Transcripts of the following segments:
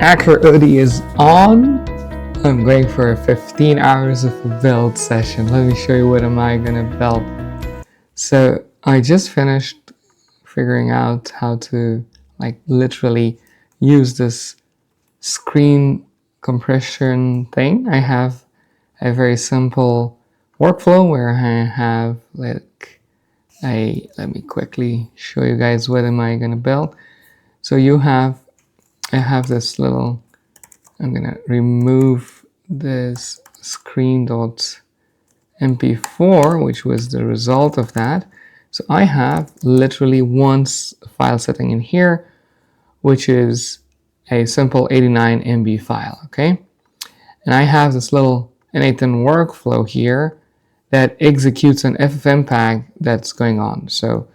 Hacker Udi is on. I'm going for 15 hours of a build session. Let me show you what am I gonna build. So I just finished figuring out how to literally use this screen compression thing. I have a very simple workflow where I have let me quickly show you guys what am I gonna build. So I have this little, I'm gonna remove this screen.mp4, which was the result of that. So I have literally one file setting in here, which is a simple 89 MB file, okay? And I have this little n8n workflow here that executes an FFmpeg that's going on. So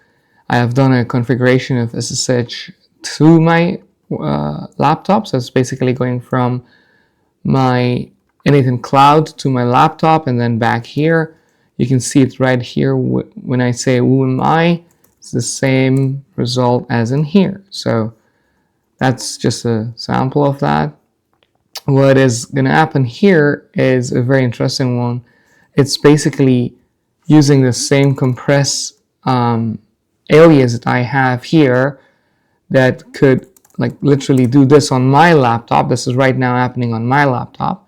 I have done a configuration of SSH to my laptop. So it's basically going from my n8n cloud to my laptop and then back here. You can see it right here. When I say who am I, it's the same result as in here. So that's just a sample of that. What is going to happen here is a very interesting one. It's basically using the same compress alias that I have here that could literally do this on my laptop. This is right now happening on my laptop.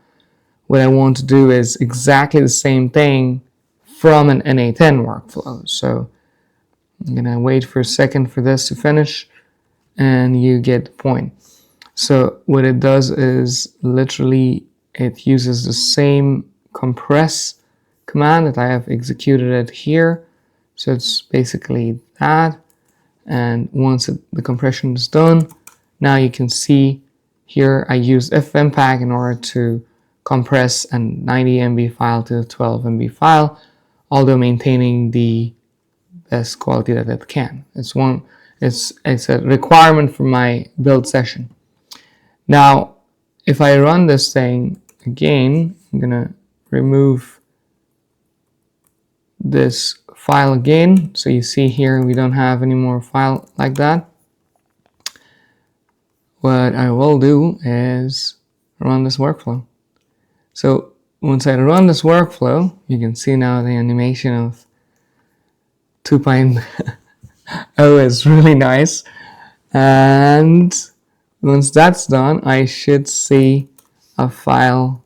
What I want to do is exactly the same thing from an n8n workflow. So I'm gonna wait for a second for this to finish and you get the point. So what it does is literally it uses the same compress command that I have executed it here. So it's basically that. And once the compression is done, now you can see here I used FFmpeg in order to compress a 90 MB file to a 12 MB file, although maintaining the best quality that it can. It's a requirement for my build session. Now, if I run this thing again, I'm gonna remove this file again. So you see here we don't have any more file like that. What I will do is run this workflow. So once I run this workflow, you can see now the animation of 2.0 is really nice. And once that's done, I should see a file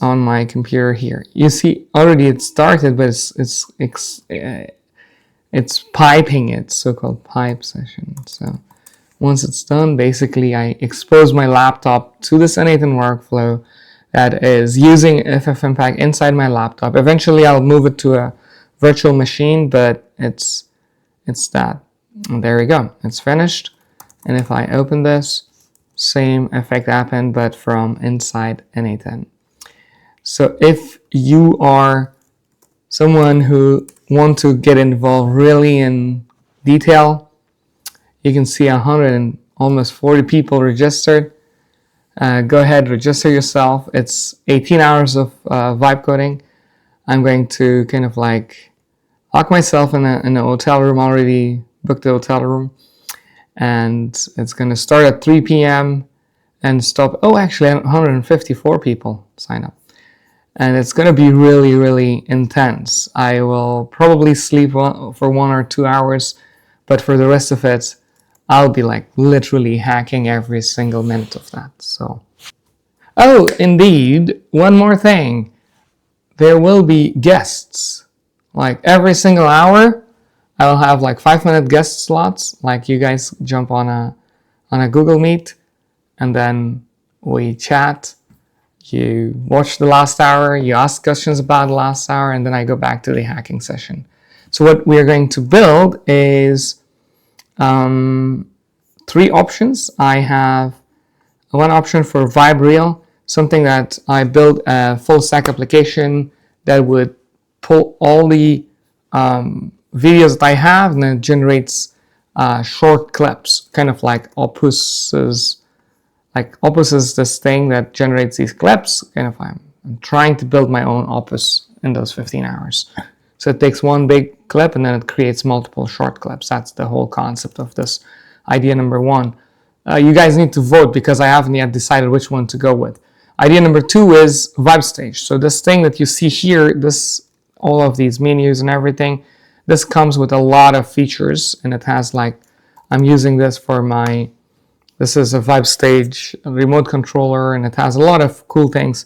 on my computer here. You see already it started, but it's piping it, so-called pipe session. So once it's done, basically I expose my laptop to this n8n workflow that is using FFmpeg inside my laptop. Eventually I'll move it to a virtual machine, but it's that. And there we go, it's finished. And if I open this, same effect happened, but from inside n8n. So if you are someone who wants to get involved really in detail, you can see 140 people registered. Go ahead, register yourself. It's 18 hours of vibe coding. I'm going to kind of lock myself in a hotel room. Already booked the hotel room, and it's going to start at 3 p.m. and stop. Oh, actually, 154 people sign up. And it's going to be really, really intense. I will probably sleep for 1 or 2 hours, but for the rest of it, I'll be literally hacking every single minute of that. So, oh, indeed, one more thing. There will be guests. Every single hour, I will have 5-minute guest slots. You guys jump on a Google Meet, and then we chat. You watch the last hour, you ask questions about the last hour, and then I go back to the hacking session. So what we're going to build is 3 options. I have one option for VibeReel, something that I build a full stack application that would pull all the videos that I have, and then it generates short clips, kind of like Opus is this thing that generates these clips. Kind of I'm trying to build my own Opus in those 15 hours. So it takes one big clip and then it creates multiple short clips. That's the whole concept of this idea number 1. you guys need to vote because I haven't yet decided which one to go with. Idea number 2 is Vibe Stage. So this thing that you see here, all of these menus and everything, this comes with a lot of features, and it has like, I'm using this for this is a Vibe Stage remote controller, and it has a lot of cool things.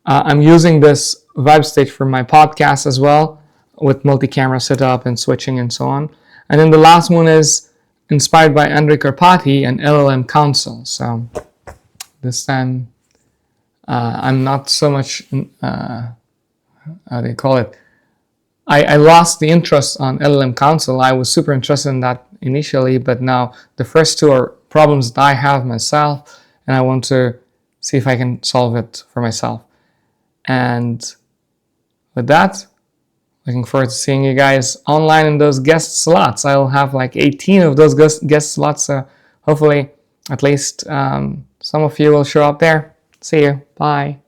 I'm using this Vibe Stage for my podcast as well, with multi-camera setup and switching and so on. And then the last one is inspired by Andre Karpathy and LLM Council. So this time I'm not so much, how do you call it? I lost the interest on LLM Council. I was super interested in that initially, but now the first two are problems that I have myself, and I want to see if I can solve it for myself. And with that, looking forward to seeing you guys online in those guest slots. I'll have like 18 of those guest slots, so hopefully at least some of you will show up there. See you. Bye.